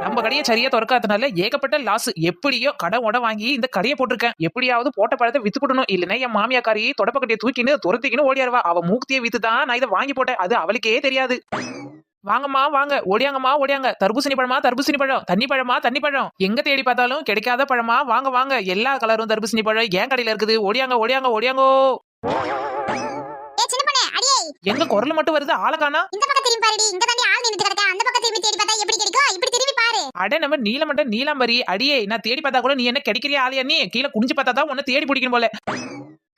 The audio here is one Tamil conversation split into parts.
நம்ம கடையை சரியா திறக்காதனால ஏகப்பட்ட லாஸ். எப்படியோ கடன் உட வாங்கி இந்த கடையை போட்டிருக்கேன். எப்படியாவது போட்ட பழத்தை வித்து போடணும். இல்லைன்னா என் மாமியாக்காரி தொடப்பக்கட்டையை தூக்கின்னு துரத்திக்கின்னு ஓடியாருவா. அவ மூக்குத்தியை வித்து தான் நான் இதை வாங்கி போட்டேன். அது அவளுக்கே தெரியாது. வாங்கம்மா வாங்க, ஓடியாங்கம்மா ஓடியாங்க. தர்பூசணி பழமா தர்பூசணி பழம், தண்ணி பழமா தண்ணி பழம். எங்க தேடி பார்த்தாலும் கிடைக்காத பழமா. வாங்க வாங்க, எல்லா கலரும் தர்பூசணி பழம் என் கடையில இருக்குது. ஓடியாங்க ஓடியாங்க ஓடியாங்கோ. எங்க குரல் மட்டும் வருது, ஆள காணா. இந்த பக்கம் திரும்பி பாருடி, இங்க தாண்டி ஆள் நின்னுட்டு கிடக்க. அந்த பக்கம் திரும்பி தேடி பார்த்தா எப்படி கிடைக்கும்? இப்படி திரும்பி பாரு. அட நம்ம நீலமண்ட நீலாம்பரி. அடியே, நான் தேடி பார்த்தா கூட நீ என்ன கிடைக்கிறியா ஆளியா? நீ கீழே குனிஞ்சு பார்த்தா தான் உன்னை தேடி பிடிக்கணும் போல.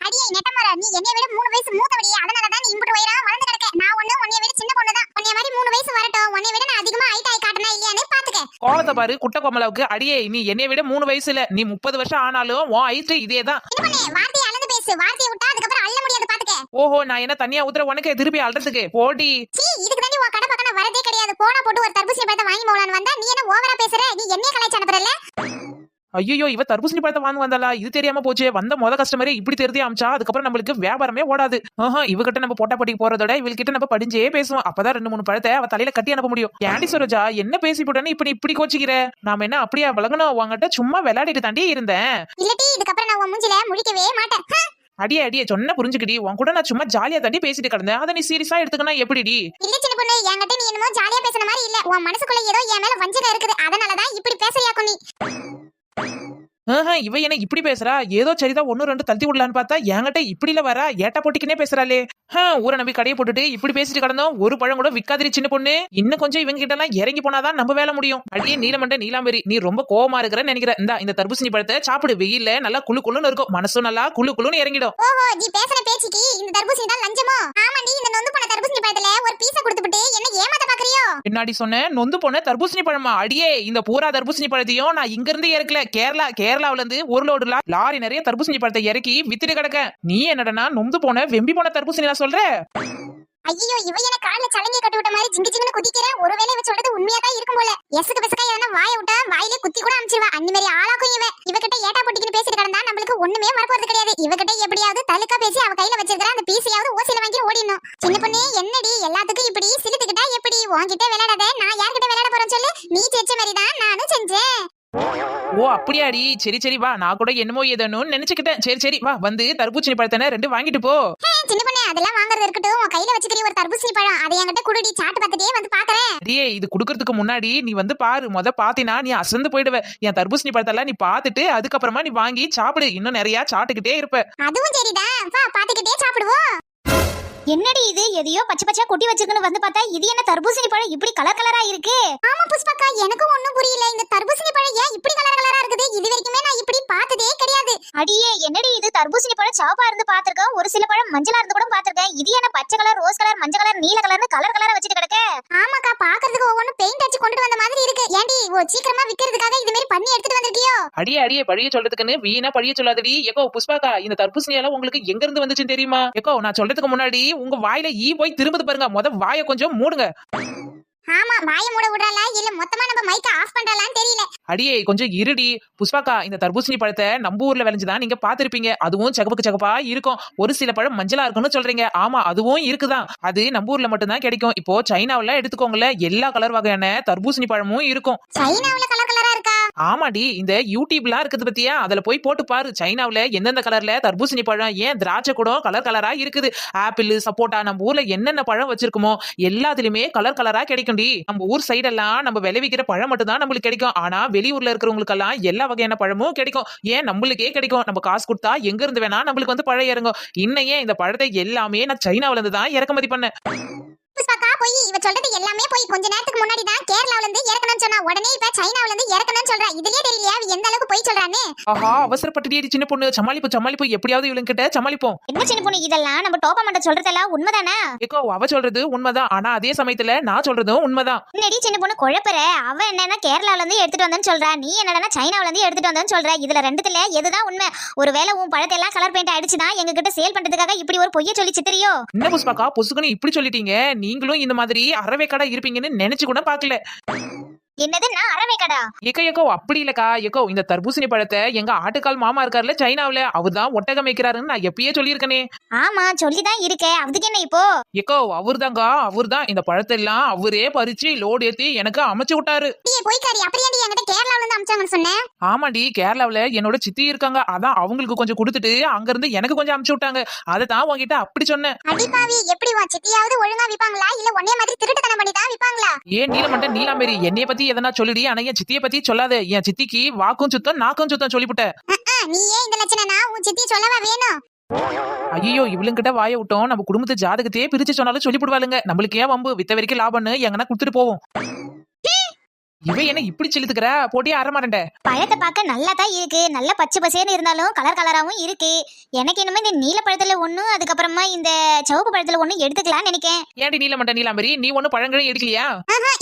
அடியே நெட்டமரா, நீ என்னைய விட 3 வயசு மூத்தவடி. அதனால தான் நீ இம்புட்டு உயரா வளர்ந்து கிடக்க. நான் உன்னைய விட சின்ன பொண்ணு தான். உன்னைய மாதிரி 3 வயசு வரட்டும். உன்னைய விட நான் அதிகமா ஹைட் ஆயி காட்டனா இல்லையானே பாத்துக்க. கோலத்தை பாரு குட்ட கோமலாவுக்கு. அடியே, நீ என்னைய விட 3 வயசுல, நீ 30 வருஷம் ஆனாலும் உன் ஹைட் இதேதான். என்ன பண்ணே? வார்த்தையை அளந்து பேசு. வார்த்தையை விட்டா அதுக்கு அப்புறம் அள்ள முடியாது பாத்துக்க. ஓஹோ, நான் என்ன தனியா ஊத்துற உனக்கு திருப்பி அல்றதுக்கு? போடி. சீ, இதுக்கு தாண்டி உன் கடை பக்கம் நான் வரதே கிடையாது. போனா போட்டு ஒரு தர்பூசணி பழத்தை வாங்கி போலான்னு வந்தா நீ என்ன ஓவரா பேசுற? நீ என்னைய கலாய்ச்சி அனுப்புறல? ஐயோ, இவ தர்பூசணி பழத்தை வாங்க வந்தாளா? இது தெரியாம போச்சு. வந்த மொத கஸ்டமரே இப்படி தெரிஞ்சு அமிச்சா அதுக்கப்புறம் நம்மளுக்கு வியாபாரமே ஓடாது. இவகிட்ட நம்ம போட்டாப்பட்டிக்கு போறதோட இவள்கிட்ட நம்ம படிஞ்சே பேசுவோம். அப்பதான் 2-3 பழத்தை அவ தலையில கட்டி அனுப்ப முடியும். ஏண்டி சரோஜா, என்ன பேசி போட்டேன்னு இப்படி கோச்சிக்கிற? நாம என்ன அப்படியா வழங்கணும்? உங்ககிட்ட சும்மா விளையாடிட்டு தாண்டி இருந்தேன். இல்லடி, இதுக்கப்புறம் நான் உன் மூஞ்சில முழிக்கவே மாட்டேன். அடியே அடியே, சொன்ன புரிஞ்சுக்கிடி. உன் கூட நான் சும்மா ஜாலியா தாண்டி பேசிட்டு கிடந்தேன். அதை நீ சீரியஸா எடுத்துக்கனா எப்படிடி? இல்ல சின்ன பொண்ணு, என்கிட்ட நீ என்னமோ ஜாலியா பேசுன மாதிரி இல்ல. உன் மனசுக்குள்ள ஏதோ என் மேல வஞ்சனை இருக்குது. அதனாலதான் இப்படி பேசுறியாக்கும் நீ. இவ என்ன இப்படி பேசுறா? ஏதோ சரிதான் 1-2 தள்ளி விடலான்னு பார்த்தா என்கிட்ட இப்படில வரா. ஏட்டா போட்டிக்குனே பேசுறாளே. ஊரை நம்பி கடையை போட்டுட்டு இப்படி பேசிட்டு கிடந்தோம். ஒரு பழம் கூட விக்காதிரி சின்ன பொண்ணு. இன்னும் கொஞ்சம் இவங்க கிட்ட எல்லாம் இறங்கி போனாதான் நம்ம வேலை முடியும். அடியே நீலமண்ட நீலாம்பரி, நீ ரொம்ப கோவமா இருக்கிறன்னு நினைக்கிறேன். இந்த தர்பூசணி பழத்தை சாப்பிடு. வெயில்ல நல்லா குளு குளுன்னு இருக்கும். மனசும் நல்லா குளு குளுன்னு இறங்கிடும். ஓஹோ, நீ பேசுற பேச்சுக்கு இந்த தர்பூசணி தான் லஞ்சமோ? ஆமாண்டி, இந்த நொந்து போன தர்பூசணி பழத்துல ஒரு பீஸ கொடுத்துட்டு என்ன ஏமாத்த பாக்குறியோ? பின்னாடி சொன்ன நொந்து போன தர்பூசணி பழமா? அடியே, இந்த பூரா தர்பூசணி பழத்தையும் நான் இங்க இருந்து இறக்கல. கேரளாவில இருந்து ஒரு லோடு லாரி நிறைய தர்பூசணி பழத்தை இறக்கி வித்துட்டு கிடக்க. நீ என்னடனா நொந்து போன வெம்பி போன தர்பூசணி நான் சொல்ற? ஐயோ, இவ என்ன கால்ல சலங்கை கட்டி விட்ட மாதிரி ஜிங்கு ஜிங்குன்னு குதிக்கிற. ஒருவேளை இவ சொல்றது உண்மையா தான் இருக்கும் போல. எசுக்கு பெசக்கா எதனா வாயை விட்டா வாயிலே குத்தி கூட அமிச்சிருவா. அந்த மாதிரி ஆளாக்கும் இவகிட்ட ஏட்டா பொட்டிக்கின்னு பேசிட்டு கிடந்தா நம்மளுக்கு ஒண்ணுமே வரப்போறது கிடையாது. இவகிட்ட எப்படியாவது தலுக்கா பேசி அவ கையில வச்சிருக்கிற அந்த பீஸையாவது ஓசில வாங்கி ஓடிடணும். சின்ன பொண்ணு, என்னடி எல்லாத்துக்கும் இப்படி சிலுத்துக்கிட்டா எப்படி? உன்கிட்ட விளையாடாத, நான் யார்கிட்ட விளையாட போறேன்னு சொல்லு. நீ செஞ்ச மாதிரி தான் நானும் செஞ்சேன். ஓ அப்படியாடி, சரி வா. நான் கூட என்னமோ ஏதோன்னு நினைச்சுக்கிட்டேன். சரி வா, வந்து தர்பூசணி பழத்தை 2 வாங்கிட்டு போ. சின்ன பொண்ணு, அதெல்லாம் வாங்குறது இருக்கட்டும். உன் கையில வச்சுக்கிற ஒரு தர்பூசணி பழம் அதை என்கிட்ட குடுடி. சாட்டு பார்த்துட்டே வந்து பாக்குறேன். அடியே, இது குடுக்கறதுக்கு முன்னாடி நீ வந்து பாரு. பாத்தினா நீ அசந்து போயிடுவ. என் தர்பூசணி பழத்தெல்லாம் நீ பாத்துட்டு அதுக்கப்புறமா நீ வாங்கி சாப்பிடு. இன்னும் நிறைய சாப்பிட்டுக்கிட்டே இருப்ப. அதுவும் சரிதான், வா பாத்துக்கிட்டே சாப்பிடுவோம். என்னடி இது? எதையோ பச்சை பச்சையா கொட்டி வச்சிருக்குன்னு வந்து பார்த்தா இது என்ன தர்பூசணி பழம் இப்படி கலர் கலரா இருக்கு? ஆமா புஷ்பக்கா, எனக்கும் ஒண்ணும் புரியல. இந்த தர்பூசணி பழம் ஏன் இப்படி கலர் கலரா இருக்குது? இது வரைக்குமே நான் இப்படி பார்த்ததே கிடையாது. அடியே, என்னடி இது? தர்பூசணி பழம் சாப்பா இருந்து பாத்திருக்கேன். ஒரு சில பழம் மஞ்சளா இருந்து கூட பாத்திருக்கேன். இது என்ன பச்சை கலர், ரோஸ் கலர், மஞ்சள் கலர், நீல கலர்னு கலர் கலரா வச்சிட்டு கிடக்க? ஆமாக்கா, பாக்குறதுக்கு ஒவ்வொன்னும் பெயிண்ட் அடிச்சு கொண்டு வந்த மாதிரி இருக்கு. ஏண்டி சீக்கிரமா விக்கிறதுக்காக இது மாதிரி பண்ணி எடுத்துட்டு வந்திருக்கியோ? அடியே பழிய சொல்றதுக்குன்னு வீணா பழிய சொல்லாதடி. ஏக்கோ புஷ்பாக்கா, இந்த தர்பூசணி எல்லாம் உங்களுக்கு எங்க இருந்து வந்துச்சுன்னு தெரியுமா? ஏக்கோ, நான் சொல்றதுக்கு முன்னாடி உங்க வாயில போய் திரும்பது பாருங்க. வாயை கொஞ்சம் மூடுங்க. ஆமா, வாயை மூட விடுறாளா இல்ல மொத்தமா நம்ம மைக்க ஆஃப் பண்றாளான்னு தெரியல. அடியே கொஞ்சம் இருடி. புஷ்பாக்கா, இந்த தர்பூசணி பழத்தை நம்ம ஊர்ல விளைஞ்சுதான் நீங்க பாத்திருப்பீங்க. அதுவும் சகப்பா இருக்கும். ஒரு சில பழம் மஞ்சளா இருக்குன்னு சொல்றீங்க. ஆமா, அதுவும் இருக்குதான். அது நம்ம ஊர்ல மட்டும்தான் கிடைக்கும். இப்போ சைனாவில எடுத்துக்கோங்களேன், எல்லா கலர் வகையான தர்பூசணி பழமும் இருக்கும். சைனாவுல கலர் கலரா இருக்கா? ஆமாடி, இந்த யூடியூப்லாம் இருக்குது பத்தியா, அதுல போய் போட்டு பாரு. சைனாவுல எந்தெந்த கலர்ல தர்பூசணி பழம், ஏன் திராட்சை கூட கலர் கலரா இருக்குது. ஆப்பிள், சப்போட்டா, நம்ம ஊர்ல என்னென்ன பழம் வச்சிருக்கோமோ எல்லாத்துலயுமே கலர் கலரா கிடைக்கும்டி. நம்ம ஊர் சைடெல்லாம் நம்ம விளைவிக்கிற பழம் மட்டும் தான் நம்மளுக்கு கிடைக்கும். ஆனா வெளியூர்ல இருக்கிறவங்களுக்கு எல்லாம் எல்லா வகையான பழமும் கிடைக்கும். ஏன் நம்மளுக்கே கிடைக்கும். நம்ம காசு கொடுத்தா எங்க இருந்து வேணா நம்மளுக்கு வந்து பழம் இறங்கும். இன்னையே இந்த பழத்தை எல்லாமே நான் சைனாவில இருந்து தான் இறக்குமதி பண்ணேன். புஷ்பாக்கா, போய் இவ சொல்றது எல்லாமே போய் கொஞ்ச நேரத்துக்கு முன்னாடி தான் கேரளாவுல இருந்து இறக்கணும்னு சொன்னா. உடனே இப்ப சைனாவுல இருந்து இறக்கணும்னு சொல்றா. இதுலயே தெரியலையா அவ எந்த அளவுக்கு போய் சொல்றானே? ஆஹா, அவசரப்பட்டுடி சின்ன பொண்ணு. சமாளிப்பு எப்படியாவது இவளுங்க கிட்ட சமாளிப்போம். என்ன சின்ன பொண்ணு, இதெல்லாம் நம்ம டோப்பா மண்ட சொல்றதெல்லாம் உண்மைதானே? ஏக்கோ, அவ சொல்றது உண்மைதான். ஆனா அதே சமயத்துல நான் சொல்றதும் உண்மைதான். என்னடி சின்ன பொண்ணு குழப்பற? அவ என்னன்னா கேரளால இருந்து எடுத்துட்டு வந்தேன்னு சொல்றா. நீ என்னன்னா சைனாவுல இருந்து எடுத்துட்டு வந்தேன்னு சொல்ற. இதுல ரெண்டுத்துல எதுதான் உண்மை? ஒருவேளை உன் பழத்தை எல்லாம் கலர் பெயிண்ட் அடிச்சுதான் எங்க கிட்ட சேல் பண்றதுக்காக இப்படி ஒரு பொய்ய சொல்லி சித்தரியோ? என்ன புஷ்பாக்கா, பொசுக்குன்னு இப்படி சொல்லிட்டீங்க. நீங்களும் இந்த மாதிரி அறவே கடை இருப்பீங்கன்னு நினைச்சு கூட பாக்கல. என்னது நான் அரவேக்கடா? எக்கோ அப்படி இல்லக்கா. எக்கோ இந்த தர்பூசணி பழத்தை எங்க ஆட்டுக்கால் மாமா இருக்காருல்ல சைனாவுல, அவர்தான் ஒட்டகம் வைக்கிறாருன்னு நான் எப்பயே சொல்லியிருக்கனே. ஆமா சொல்லிதான் இருக்கே, அதுக்கு என்ன இப்போ? எக்கோ அவர்தான் இந்த பழத்தை எல்லாம் அவரே பறிச்சு லோடு ஏத்தி எனக்கு அமைச்சு விட்டாரு. டேய் போய்க்காரி, அப்புறம் ஏன்டி என்கிட்ட கேரளாவுல இருந்து அனுப்பிச்சாங்கன்னு சொன்னேன்? ஆமாண்டி, கேரளாவுல என்னோட சித்தி இருக்காங்க, அதான் அவங்களுக்கு கொஞ்சம் கொடுத்துட்டு அங்க இருந்து எனக்கு கொஞ்சம் அமுச்சு விட்டாங்க. அதை தான் உங்ககிட்ட அப்படி சொன்னேன். அடிப்பாவி, எப்படி உன் சித்தியாவது ஒழுங்கா விப்பாங்களா இல்ல ஒன்னே மாதிரி திருட்டுத்தனம் பண்ணி தான் விப்பாங்களா? ஏன் நீலமண்ட நீலாம்பேரி, என்னைய பத்தி எதனா சொல்லிடி, ஆனா என் சித்தியை பத்தி சொல்லாத. என் சித்திக்கு வாக்கும் சுத்தம் நாக்கும் சுத்தம் சொல்லிவிட்டேன். நீ ஏன் இந்த லட்சணனா உன் சித்தி சொல்லவா வேணும்? ஐயோ, இவளுங்கிட்ட வாய விட்டோம், நம்ம குடும்பத்து ஜாதகத்தையே பிரிச்சு சொன்னாலும் சொல்லிவிடுவாளுங்க. நம்மளுக்கு ஏன் வம்பு, வித்த வரைக்கும் லாபம்னு எங்கன்னா கொடுத்துட்டு போவோம். இவ என்ன இப்படி செலுத்துக்கிற, போட்டியா அறமாறண்ட. பழத்தை பார்க்க நல்லா தான் இருக்கு, நல்ல பச்சை பசேன்னு இருந்தாலும் கலர் கலராவும் இருக்கு. எனக்கு என்னமோ இந்த நீல பழத்துல ஒண்ணு, அதுக்கப்புறமா இந்த சிவப்பு பழத்துல ஒண்ணு எடுத்துக்கலாம்னு நினைக்கேன். ஏன்டி நீலமண்ட நீலாம்பரி, நீ ஒண்ணு பழங்களும் எடுக்கலையா?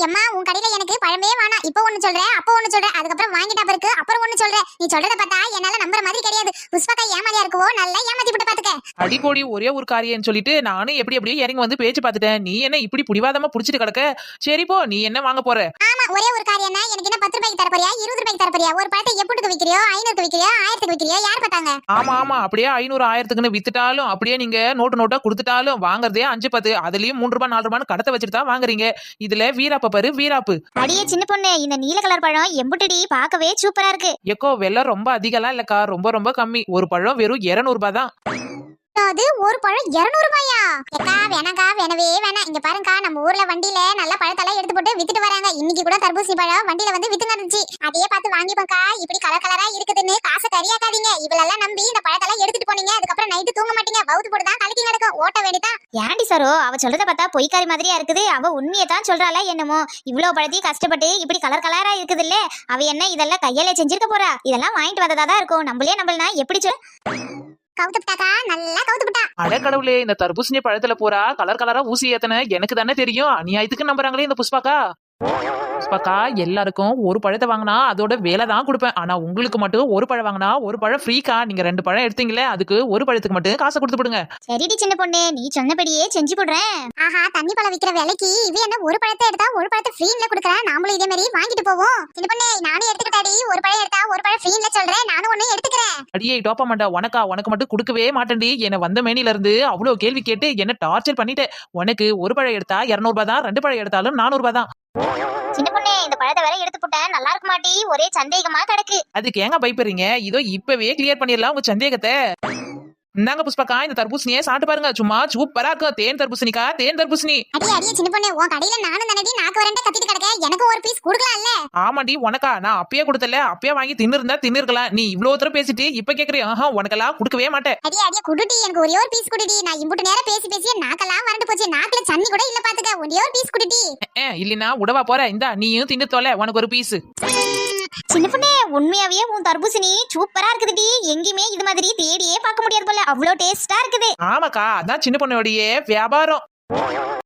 எம்மா, உன் கடையில எனக்கு பழமே வேணாம். இப்போ ஒண்ணு சொல்றேன், அப்போ ஒண்ணு சொல்றேன், அதுக்கப்புறம் வாங்கிட்டா பிறகு அப்புறம் ஒண்ணு சொல்றேன். நீ சொல்றத பார்த்தா என்னால நம்புற மாதிரி கிடையாது. புஷ்பக்கா ஏமாதியா இருக்குவோ, நல்லா ஏமாத்தி விட்டு பாத்துக்க. அடிப்போடி ஒரே ஒரு காரியம்னு சொல்லிட்டு நானும் எப்படியே இறங்கி வந்து பேச்சு பார்த்துட்டேன். நீ என்ன இப்படி புடிவாதமா புடிச்சிட்டு கிடக்க? சரி போ, நீ என்ன வாங்க போற? ஆமா, ஒரே ஒரு காரியம் என்ன, எனக்கு என்ன 10 ரூபாய்க்கு தர போறியா 20 ரூபாய்க்கு தர போறியா? ஒரு பழத்தை எப்படிக்கு விக்கிறியோ, 500க்கு விக்கிறியோ, 1000க்கு விக்கிறியோ, யார் பார்த்தாங்க? ஆமா அப்படியே 500 1000க்குன்னு வித்துட்டாலும், அப்படியே நீங்க நோட்டா கொடுத்துட்டாலும் வாங்குறதே 5 10, அதுலயும் 3 ரூபாய் 4 ரூபான்னு கடத்தை வச்சுட்டு தான் வாங்குறீங்க. இதுல வீராப்ப பாரு, வீராப்பு. அடியே சின்ன பொண்ணு, இந்த நீல கலர் பழம் எம்புட்டடி பார்க்கவே சூப்பரா இருக்கு. எக்கோ வெலை ரொம்ப அதிகம்லாம் இல்லக்கா, ரொம்ப கம்மி. ஒரு பழம் வெறும் 200 ரூபாய் தான். அது ஒரு பழம் 200 ரூபாயா? ஏக்கா வேணாக்கா, வேணவே வேணாம். இங்க பாருங்கக்கா, நம்ம ஊர்ல வண்டியில நல்ல பழத்தெல்லாம் எடுத்து போட்டு வித்துட்டு வராங்க. இன்னைக்கு கூட தர்பூசணி பழம் வண்டியில வந்து வித்துங்க இருந்துச்சு. அதையே பார்த்து வாங்கிப்போம்க்கா. இப்படி கலர் கலரா இருக்குதுன்னு காசை கரியாக்காதீங்க. இவளெல்லாம் நம்பி இந்த பழத்தெல்லாம் எடுத்துட்டு போனீங்க, அதுக்கப்புறம் நைட்டு தூங்க மாட்டீங்க, பவுத்து போட்டு தான் கலக்கி நடக்கும். ஓட்ட வேண்டிதான். ஏண்டி சரோ, அவ சொல்றத பார்த்தா பொய்க்காரி மாதிரியா இருக்குது. அவ உண்மையை தான் சொல்றாளா என்னமோ? இவ்வளவு பழத்தையும் கஷ்டப்பட்டு இப்படி கலர் கலரா இருக்குது இல்ல, அவ என்ன இதெல்லாம் கையாலே செஞ்சிருக்க போறா? இதெல்லாம் வாங்கிட்டு வந்ததாதான் இருக்கும். நம்மளே நம்பலனா எப்படி சொல்? கவுத்துட்டாக்கா, நல்லா கவுத்துட்டா. அட கடவுளே, இந்த தர்பூசணி பழத்துல போறா கலர் கலரா ஊசி ஏத்தன எனக்கு தானே தெரியும். அநியாயத்துக்கு நம்புறாங்களே இந்த புஷ்பாக்கா. புஷ்பாக்கா, எல்லாருக்கும் ஒரு பழத்தை வாங்கினா அதோட வேலை தான் கொடுப்பேன். ஆனா உங்களுக்கு மட்டும் ஒரு பழம் வாங்கினா ஒரு பழம் ஃப்ரீக்கா. நீங்க 2 பழம் எடுத்தீங்களே, அதுக்கு ஒரு பழத்துக்கு மட்டும் காசை கொடுத்து போடுங்க. சரிடி சின்ன பொண்ணு, நீ சொன்னபடியே செஞ்சு போடுறேன். ஆஹா, தண்ணி பழம் விக்கிற விலைக்கு இவ என்ன ஒரு பழத்தை எடுத்தா ஒரு பழத்தை ஃப்ரீல குடுக்குறா? நாமளும் இதே மாதிரி வாங்கிட்டு போவோம். சின்ன பொண்ணு, நானும் எடுத்துக்கிட்டாடி. ஒரு பழம் எடுத்தா ஒரு பழம் ஃப்ரீல சொல்றேன், நானும் ஒண்ணு எடுத்துக்கிறேன். அடியே டோப்பா மாட்டா, உனக்கு மட்டும் கொடுக்கவே மாட்டேன்டி. என்ன வந்த மேனில இருந்து அவ்வளவு கேள்வி கேட்டு என்ன டார்ச்சர் பண்ணிட்டு, உனக்கு ஒரு பழம் எடுத்தா 200 ரூபாய் தான், 2 பழம் எடுத்தாலும் 400 ரூபாய் தான். சின்ன பொண்ணு, இந்த பழத்தை வேற எடுத்து போட்டேன், நல்லா இருக்க மாட்டி? ஒரே சந்தேகமா கிடக்கு. அதுக்கு ஏங்க பயப்படுறீங்க? இதோ இப்பவே கிளியர் பண்ணிடலாம் உங்க சந்தேகத்தை. இந்தாங்க புஷ்பாக்கா, இந்த தர்பூசணியை சாப்பிட்டு பாருங்க. சும்மா சூப்பரா இருக்கும். தேன் தர்பூசணிக்கா, தேன் தர்பூசணி. அடியே சின்ன பொண்ணு, உன் கடையில நானும் தானடி நாக்கு வரண்ட கத்திட்டு கிடக்க. எனக்கு ஒரு பீஸ் குடுக்கலாம்ல? ஆமாண்டி, உனக்கா நான் அப்பயே கொடுத்தல, அப்பயே வாங்கி தின்னுருக்கலாம். நீ இவ்வளவு தூரம் பேசிட்டு இப்ப கேக்குறீ? உனக்கெல்லாம் கொடுக்கவே மாட்டேன். அடியே குடுடி, எனக்கு ஒரே ஒரு பீஸ் குடுடி. நான் இம்புட்டு நேரம் பேசி நாக்கெல்லாம் வறண்டு போச்சு. நாக்குல சன்னி கூட இல்ல பாத்துக்க. ஒரே ஒரு பீஸ் குடுடி. இல்லனா உடவா போற? இந்தா நீயும் தின்னு தொலை, உனக்கு ஒரு பீஸ். சின்ன பொண்ணு, உண்மையாவே உன் தர்பூசணி சூப்பரா இருக்குதுடி. எங்கேயுமே இது மாதிரி தேடியே பார்க்க முடியாது போல, அவ்வளோ டேஸ்டா இருக்குது. ஆமாக்கா, அதான் சின்ன பொண்ணுடைய வியாபாரம்.